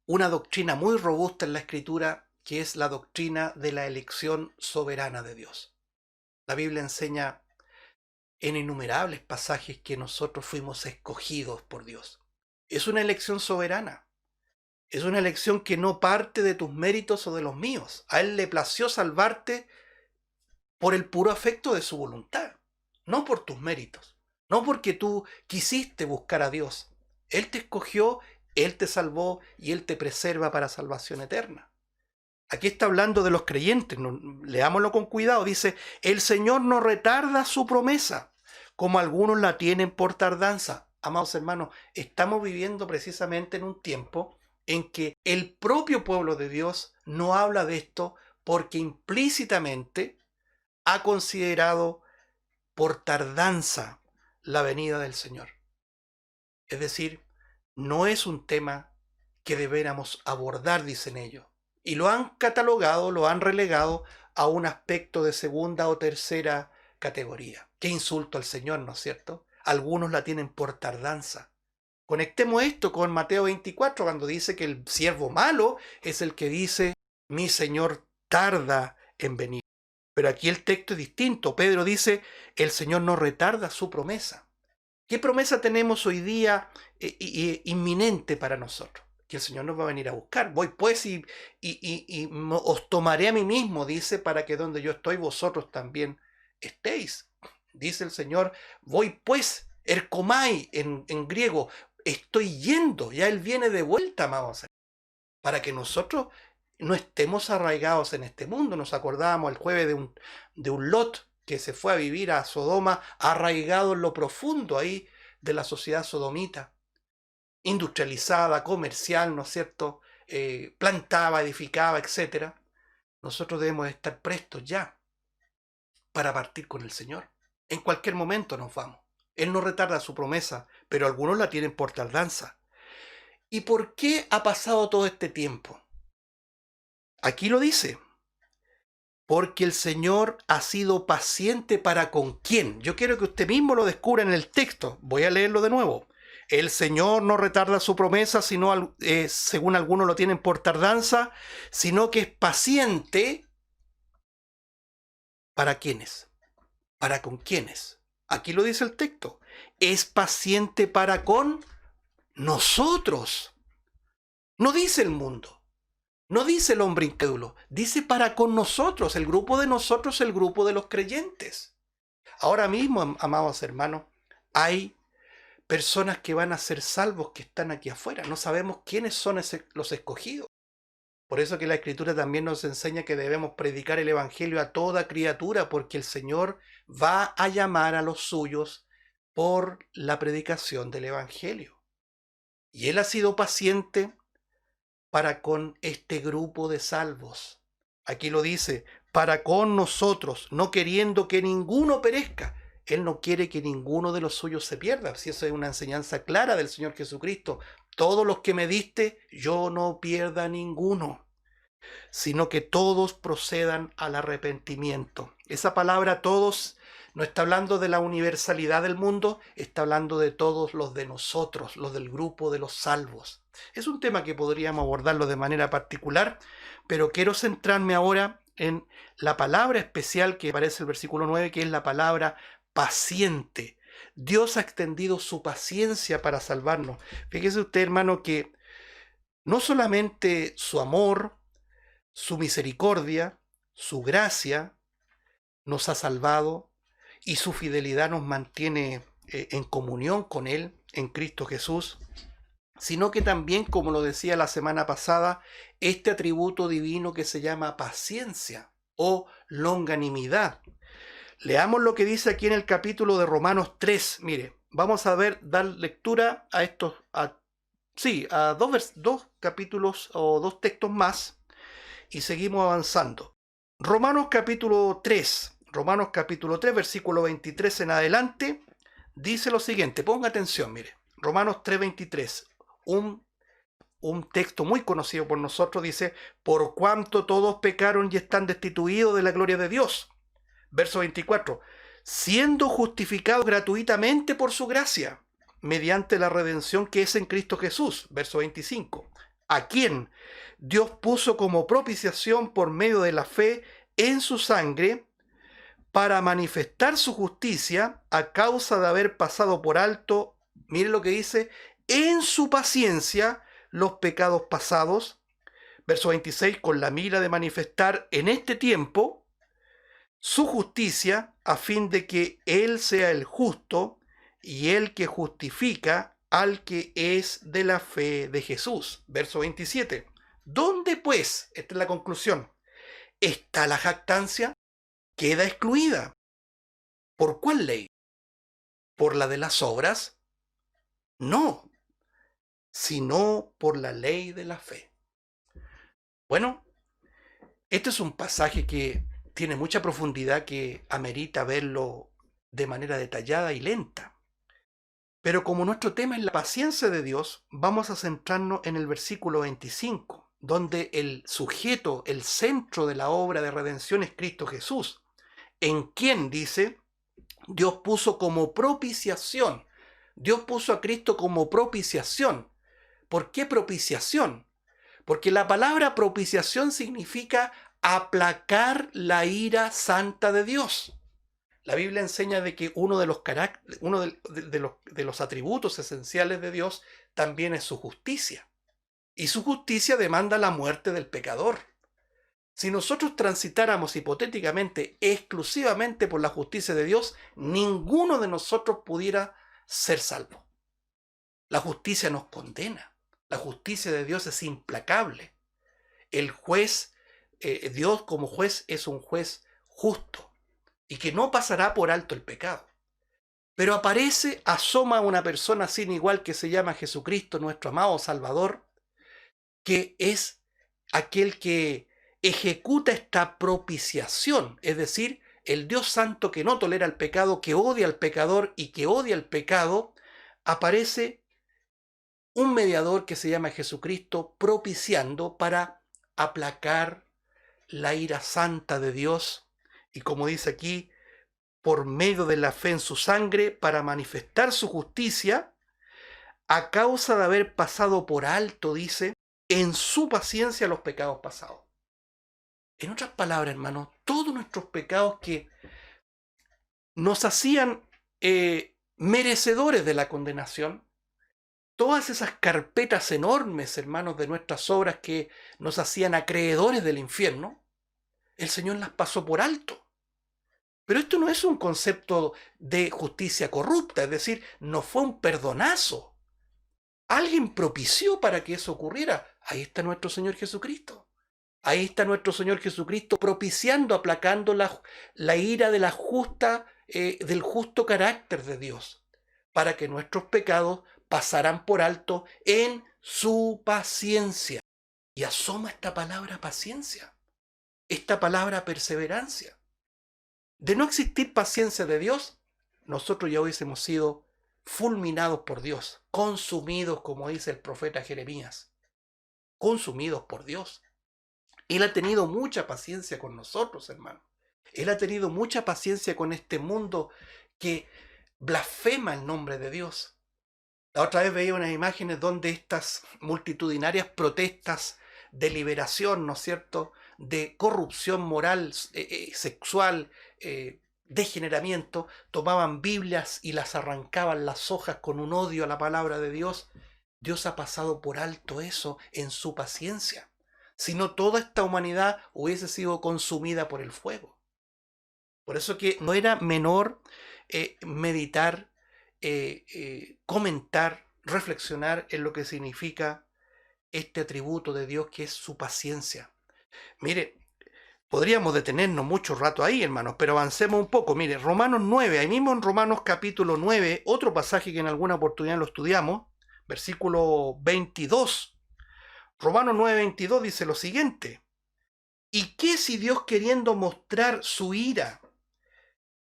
una doctrina muy robusta en la Escritura, que es la doctrina de la elección soberana de Dios. La Biblia enseña en innumerables pasajes que nosotros fuimos escogidos por Dios. Es una elección soberana. Es una elección que no parte de tus méritos o de los míos. A Él le plació salvarte por el puro afecto de su voluntad, no por tus méritos, no porque tú quisiste buscar a Dios. Él te escogió, Él te salvó y Él te preserva para salvación eterna. Aquí está hablando de los creyentes, leámoslo con cuidado. Dice, el Señor no retarda su promesa, como algunos la tienen por tardanza. Amados hermanos, estamos viviendo precisamente en un tiempo en que el propio pueblo de Dios no habla de esto porque implícitamente ha considerado por tardanza la venida del Señor. Es decir, no es un tema que debiéramos abordar, dicen ellos. Y lo han catalogado, lo han relegado a un aspecto de segunda o tercera categoría. Qué insulto al Señor, ¿no es cierto? Algunos la tienen por tardanza. Conectemos esto con Mateo 24, cuando dice que el siervo malo es el que dice, mi Señor tarda en venir. Pero aquí el texto es distinto. Pedro dice, el Señor no retarda su promesa. ¿Qué promesa tenemos hoy día inminente para nosotros? Que el Señor nos va a venir a buscar. Voy pues y os tomaré a mí mismo, dice, para que donde yo estoy vosotros también estéis. Dice el Señor, voy pues, erkomai en griego, estoy yendo, ya Él viene de vuelta, amados, para que nosotros no estemos arraigados en este mundo. Nos acordábamos el jueves de un Lot que se fue a vivir a Sodoma, arraigado en lo profundo ahí de la sociedad sodomita, industrializada, comercial, ¿no es cierto? Plantaba, edificaba, etc. Nosotros debemos estar prestos ya para partir con el Señor. En cualquier momento nos vamos. Él no retarda su promesa, pero algunos la tienen por tardanza. ¿Y por qué ha pasado todo este tiempo? Aquí lo dice, porque el Señor ha sido paciente para con quién. Yo quiero que usted mismo lo descubra en el texto. Voy a leerlo de nuevo. El Señor no retarda su promesa, sino, según algunos lo tienen por tardanza, sino que es paciente. ¿Para quiénes? ¿Para con quiénes? Aquí lo dice el texto. Es paciente para con nosotros. No dice el mundo. No dice el hombre incrédulo. Dice para con nosotros. El grupo de nosotros, el grupo de los creyentes. Ahora mismo, amados hermanos, hay personas que van a ser salvos que están aquí afuera. No sabemos quiénes son los escogidos. Por eso que la Escritura también nos enseña que debemos predicar el Evangelio a toda criatura, porque el Señor va a llamar a los suyos por la predicación del Evangelio. Y Él ha sido paciente para con este grupo de salvos. Aquí lo dice, para con nosotros, no queriendo que ninguno perezca. Él no quiere que ninguno de los suyos se pierda. Si eso es una enseñanza clara del Señor Jesucristo. Todos los que me diste, yo no pierda ninguno, sino que todos procedan al arrepentimiento. Esa palabra todos no está hablando de la universalidad del mundo, está hablando de todos los de nosotros, los del grupo de los salvos. Es un tema que podríamos abordarlo de manera particular, pero quiero centrarme ahora en la palabra especial que aparece en el versículo 9, que es la palabra paciente. Dios ha extendido su paciencia para salvarnos. Fíjese usted, hermano, que no solamente su amor, su misericordia, su gracia nos ha salvado y su fidelidad nos mantiene en comunión con Él en Cristo Jesús, sino que también, como lo decía la semana pasada, este atributo divino que se llama paciencia o longanimidad. Leamos lo que dice aquí en el capítulo de Romanos 3. Mire, vamos a dar lectura a estos, a dos capítulos o dos textos más y seguimos avanzando. Romanos capítulo 3, versículo 23 en adelante, dice lo siguiente, ponga atención, mire, Romanos 3:23, un texto muy conocido por nosotros, dice, por cuanto todos pecaron y están destituidos de la gloria de Dios. Verso 24, siendo justificados gratuitamente por su gracia, mediante la redención que es en Cristo Jesús. Verso 25, a quien Dios puso como propiciación por medio de la fe en su sangre para manifestar su justicia a causa de haber pasado por alto, mire lo que dice, en su paciencia los pecados pasados. Verso 26, con la mira de manifestar en este tiempo su justicia a fin de que Él sea el justo y el que justifica al que es de la fe de Jesús. Verso 27. ¿Dónde pues, esta es la conclusión, está la jactancia? Queda excluida. ¿Por cuál ley? ¿Por la de las obras? No, sino por la ley de la fe. Bueno, este es un pasaje que tiene mucha profundidad que amerita verlo de manera detallada y lenta. Pero como nuestro tema es la paciencia de Dios, vamos a centrarnos en el versículo 25, donde el sujeto, el centro de la obra de redención es Cristo Jesús, en quien, dice, Dios puso como propiciación. Dios puso a Cristo como propiciación. ¿Por qué propiciación? Porque la palabra propiciación significa aplacar la santa de Dios. La Biblia enseña de que uno de los atributos esenciales de Dios también es su justicia. Y su justicia demanda la muerte del pecador. Si nosotros transitáramos hipotéticamente exclusivamente por la justicia de Dios, ninguno de nosotros pudiera ser salvo. La justicia nos condena. La justicia de Dios es implacable. El juez, Dios como juez es un juez justo y que no pasará por alto el pecado. Pero asoma una persona sin igual que se llama Jesucristo, nuestro amado Salvador, que es aquel que ejecuta esta propiciación, es decir, el Dios Santo que no tolera el pecado, que odia al pecador y que odia el pecado, aparece un mediador que se llama Jesucristo propiciando para aplacar la ira santa de Dios y, como dice aquí, por medio de la fe en su sangre para manifestar su justicia a causa de haber pasado por alto, dice, en su paciencia los pecados pasados. En otras palabras, hermanos, todos nuestros pecados que nos hacían merecedores de la condenación. Todas esas carpetas enormes, hermanos, de nuestras obras que nos hacían acreedores del infierno, el Señor las pasó por alto. Pero esto no es un concepto de justicia corrupta, es decir, no fue un perdonazo. Alguien propició para que eso ocurriera. Ahí está nuestro Señor Jesucristo. Ahí está nuestro Señor Jesucristo propiciando, aplacando la ira de del justo carácter de Dios, para que nuestros pecados pasaran por alto en su paciencia. Y asoma esta palabra paciencia, esta palabra perseverancia. De no existir paciencia de Dios, nosotros ya hubiésemos sido fulminados por Dios, consumidos, como dice el profeta Jeremías, consumidos por Dios. Él ha tenido mucha paciencia con nosotros, hermano. Él ha tenido mucha paciencia con este mundo que blasfema el nombre de Dios. La otra vez veía unas imágenes donde estas multitudinarias protestas de liberación, ¿no es cierto?, de corrupción moral, sexual, degeneramiento, tomaban Biblias y las arrancaban las hojas con un odio a la palabra de Dios. Dios ha pasado por alto eso en su paciencia. Si no, toda esta humanidad hubiese sido consumida por el fuego. Por eso que no era menor meditar, comentar, reflexionar en lo que significa este atributo de Dios que es su paciencia. Mire, podríamos detenernos mucho rato ahí, hermanos, pero avancemos un poco. Mire, Romanos 9, ahí mismo en Romanos capítulo 9, otro pasaje que en alguna oportunidad lo estudiamos, versículo 22. Romanos 9, 22 dice lo siguiente: ¿y qué si Dios, queriendo mostrar su ira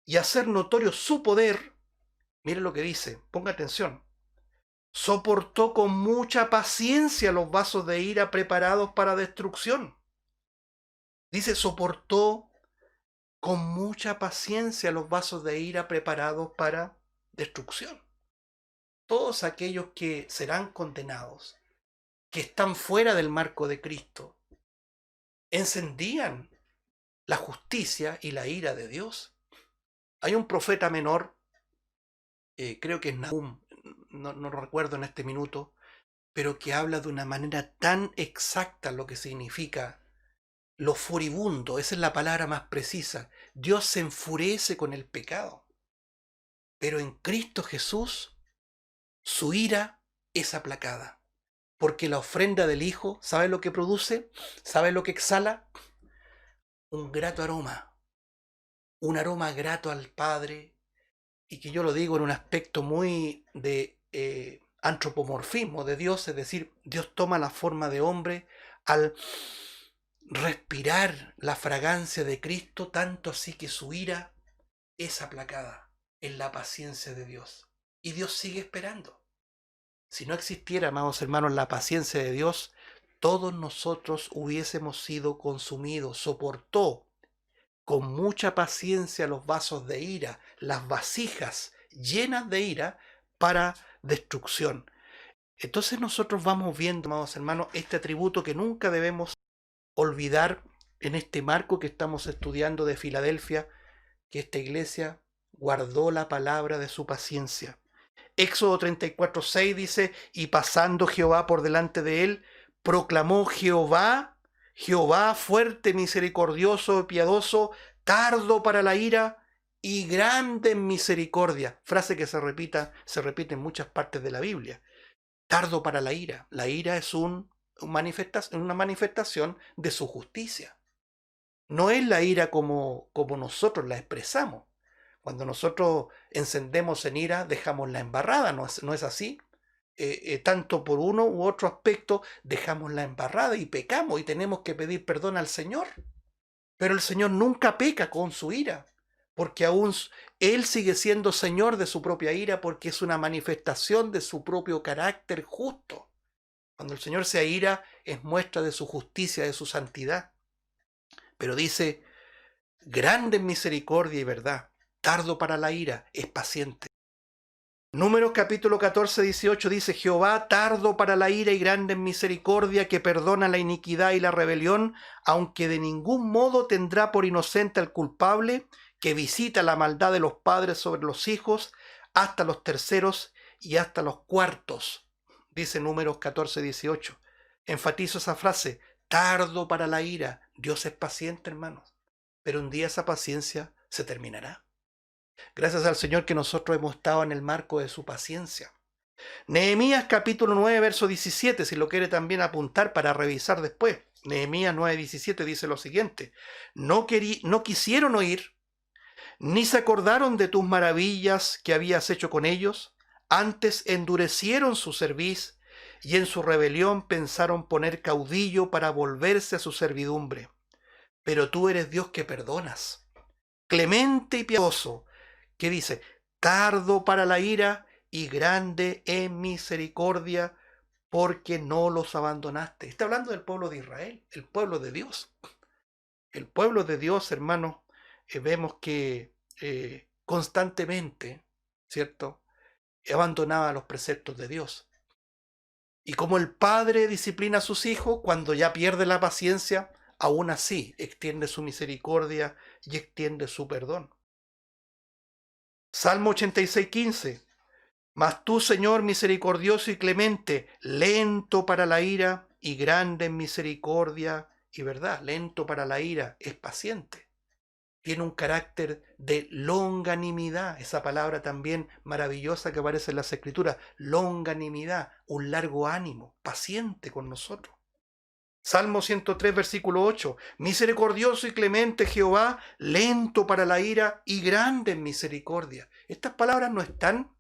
y hacer notorio su poder, mire lo que dice, ponga atención, soportó con mucha paciencia los vasos de ira preparados para destrucción? Dice, soportó con mucha paciencia los vasos de ira preparados para destrucción. Todos aquellos que serán condenados, que están fuera del marco de Cristo, encendían la justicia y la ira de Dios. Hay un profeta menor, creo que es Nahum, no recuerdo en este minuto, pero que habla de una manera tan exacta lo que significa lo furibundo. Esa es la palabra más precisa. Dios se enfurece con el pecado, pero en Cristo Jesús su ira es aplacada, porque la ofrenda del Hijo, ¿sabe lo que produce? ¿Sabe lo que exhala? Un grato aroma, un aroma grato al Padre, y que yo lo digo en un aspecto muy de antropomorfismo de Dios, es decir, Dios toma la forma de hombre al respirar la fragancia de Cristo, tanto así que su ira es aplacada en la paciencia de Dios. Y Dios sigue esperando. Si no existiera, amados hermanos, la paciencia de Dios, todos nosotros hubiésemos sido consumidos. Soportó con mucha paciencia los vasos de ira, las vasijas llenas de ira para destrucción. Entonces nosotros vamos viendo, amados hermanos, este atributo que nunca debemos olvidar en este marco que estamos estudiando de Filadelfia, que esta iglesia guardó la palabra de su paciencia. Éxodo 34:6 dice, y pasando Jehová por delante de él, proclamó Jehová fuerte, misericordioso, piadoso, tardo para la ira y grande en misericordia. Frase que se repite en muchas partes de la Biblia. Tardo para la ira. La ira es una manifestación de su justicia. No es la ira como nosotros la expresamos. Cuando nosotros encendemos en ira, dejamos la embarrada, ¿no es así? Tanto por uno u otro aspecto, dejamos la embarrada y pecamos y tenemos que pedir perdón al Señor. Pero el Señor nunca peca con su ira, porque aún Él sigue siendo Señor de su propia ira, porque es una manifestación de su propio carácter justo. Cuando el Señor se aira, es muestra de su justicia, de su santidad. Pero dice, grande en misericordia y verdad, tardo para la ira, es paciente. Números capítulo 14, 18 dice, Jehová tardo para la ira y grande en misericordia, que perdona la iniquidad y la rebelión, aunque de ningún modo tendrá por inocente al culpable, que visita la maldad de los padres sobre los hijos, hasta los terceros y hasta los cuartos, dice Números 14:18. Enfatizo esa frase, tardo para la ira. Dios es paciente, hermanos, pero un día esa paciencia se terminará. Gracias al Señor que nosotros hemos estado en el marco de su paciencia. Nehemías capítulo 9, verso 17, si lo quiere también apuntar para revisar después. Nehemías 9:17 dice lo siguiente: no quisieron oír, ni se acordaron de tus maravillas que habías hecho con ellos, antes endurecieron su cerviz, y en su rebelión pensaron poner caudillo para volverse a su servidumbre. Pero tú eres Dios que perdonas, clemente y piadoso, que dice, tardo para la ira y grande en misericordia, porque no los abandonaste. Está hablando del pueblo de Israel, el pueblo de Dios. El pueblo de Dios, hermanos, vemos que constantemente, ¿cierto?, abandonaba los preceptos de Dios. Y como el padre disciplina a sus hijos, cuando ya pierde la paciencia, aún así extiende su misericordia y extiende su perdón. Salmo 86:15. Mas tú, Señor, misericordioso y clemente, lento para la ira y grande en misericordia y verdad. Lento para la ira, es paciente. Tiene un carácter de longanimidad, esa palabra también maravillosa que aparece en las Escrituras, longanimidad, un largo ánimo, paciente con nosotros. Salmo 103, versículo 8, misericordioso y clemente Jehová, lento para la ira y grande en misericordia. Estas palabras no están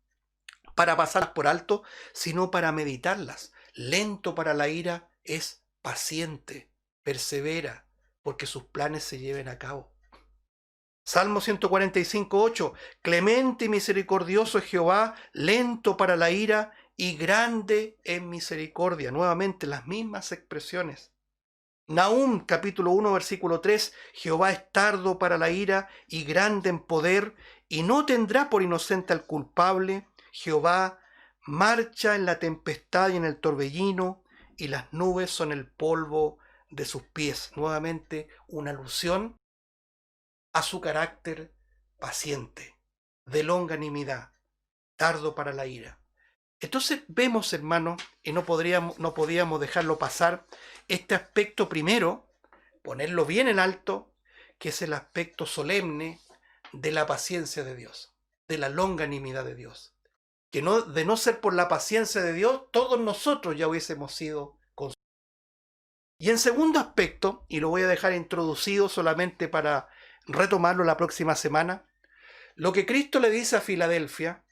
para pasarlas por alto, sino para meditarlas. Lento para la ira es paciente, persevera, porque sus planes se lleven a cabo. Salmo 145:8, clemente y misericordioso es Jehová, lento para la ira y grande en misericordia. Nuevamente las mismas expresiones. Nahum capítulo 1 versículo 3, Jehová es tardo para la ira y grande en poder, y no tendrá por inocente al culpable. Jehová marcha en la tempestad y en el torbellino, y las nubes son el polvo de sus pies. Nuevamente una alusión a su carácter paciente, de longanimidad, tardo para la ira. Entonces vemos, hermanos, y no podíamos dejarlo pasar, este aspecto primero, ponerlo bien en alto, que es el aspecto solemne de la paciencia de Dios, de la longanimidad de Dios. Que no, de no ser por la paciencia de Dios, todos nosotros ya hubiésemos sido consumidos. Y en segundo aspecto, y lo voy a dejar introducido solamente para retomarlo la próxima semana, lo que Cristo le dice a Filadelfia,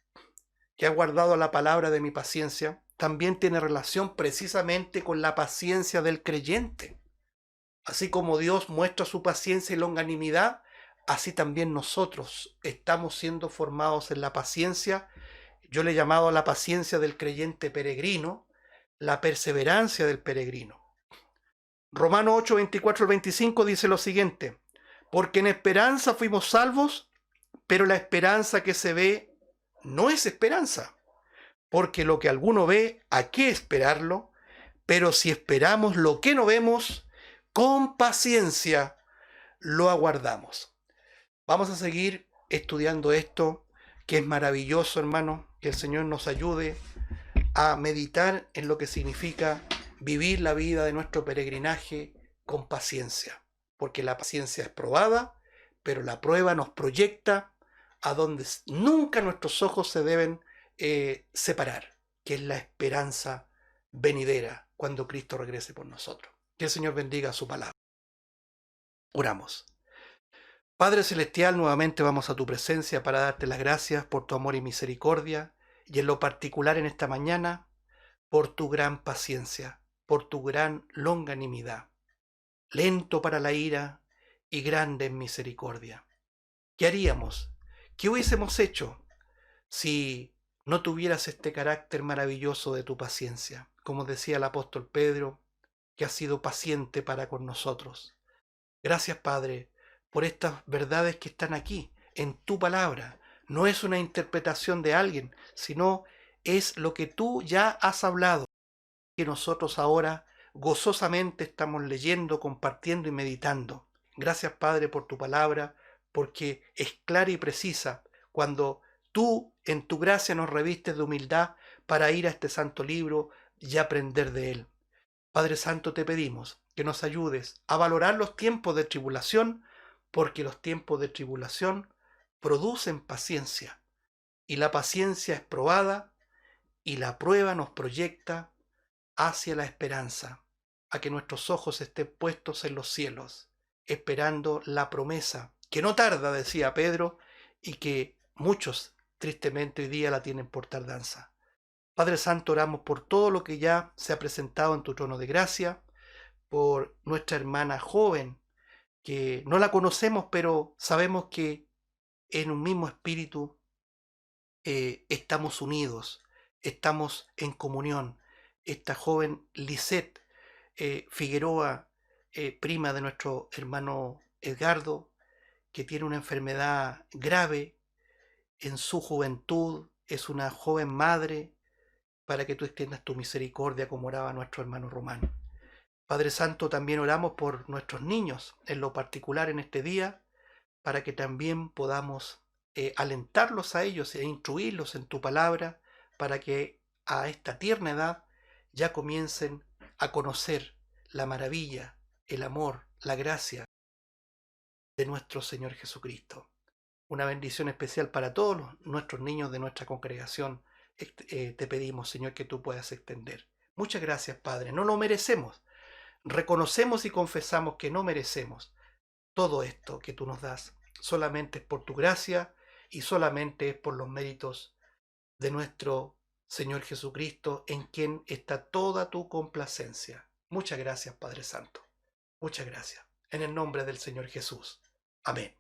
que ha guardado la palabra de mi paciencia, también tiene relación precisamente con la paciencia del creyente. Así como Dios muestra su paciencia y longanimidad, así también nosotros estamos siendo formados en la paciencia. Yo le he llamado a la paciencia del creyente peregrino, la perseverancia del peregrino. Romanos 8, 24 al 25 dice lo siguiente, porque en esperanza fuimos salvos, pero la esperanza que se ve no es esperanza, porque lo que alguno ve, ¿a qué esperarlo? Pero si esperamos lo que no vemos, con paciencia lo aguardamos. Vamos a seguir estudiando esto, que es maravilloso, hermano, que el Señor nos ayude a meditar en lo que significa vivir la vida de nuestro peregrinaje con paciencia, porque la paciencia es probada, pero la prueba nos proyecta a donde nunca nuestros ojos se deben separar, que es la esperanza venidera cuando Cristo regrese por nosotros. Que el Señor bendiga su palabra. Oramos. Padre Celestial, nuevamente vamos a tu presencia para darte las gracias por tu amor y misericordia, y en lo particular en esta mañana, por tu gran paciencia, por tu gran longanimidad, lento para la ira y grande en misericordia. ¿Qué haríamos? ¿Qué hubiésemos hecho si no tuvieras este carácter maravilloso de tu paciencia? Como decía el apóstol Pedro, que has sido paciente para con nosotros. Gracias, Padre, por estas verdades que están aquí, en tu palabra. No es una interpretación de alguien, sino es lo que tú ya has hablado, que nosotros ahora gozosamente estamos leyendo, compartiendo y meditando. Gracias, Padre, por tu palabra, porque es clara y precisa cuando Tú, en tu gracia, nos revistes de humildad para ir a este santo libro y aprender de él. Padre Santo, te pedimos que nos ayudes a valorar los tiempos de tribulación, porque los tiempos de tribulación producen paciencia, y la paciencia es probada, y la prueba nos proyecta hacia la esperanza, a que nuestros ojos estén puestos en los cielos, esperando la promesa, que no tarda, decía Pedro, y que muchos tristemente hoy día la tienen por tardanza. Padre Santo, oramos por todo lo que ya se ha presentado en tu trono de gracia, por nuestra hermana joven, que no la conocemos, pero sabemos que en un mismo espíritu estamos unidos, estamos en comunión. Esta joven Lisette Figueroa, prima de nuestro hermano Edgardo, que tiene una enfermedad grave en su juventud, es una joven madre, para que tú extiendas tu misericordia como oraba nuestro hermano Román. Padre Santo, también oramos por nuestros niños, en lo particular en este día, para que también podamos alentarlos a ellos e instruirlos en tu palabra, para que a esta tierna edad ya comiencen a conocer la maravilla, el amor, la gracia de nuestro Señor Jesucristo. Una bendición especial para todos nuestros niños de nuestra congregación. Te pedimos, Señor, que tú puedas extender. Muchas gracias, Padre. No lo merecemos. Reconocemos y confesamos que no merecemos todo esto que tú nos das. Solamente es por tu gracia y solamente es por los méritos de nuestro Señor Jesucristo, en quien está toda tu complacencia. Muchas gracias, Padre Santo. Muchas gracias. En el nombre del Señor Jesús. Amén.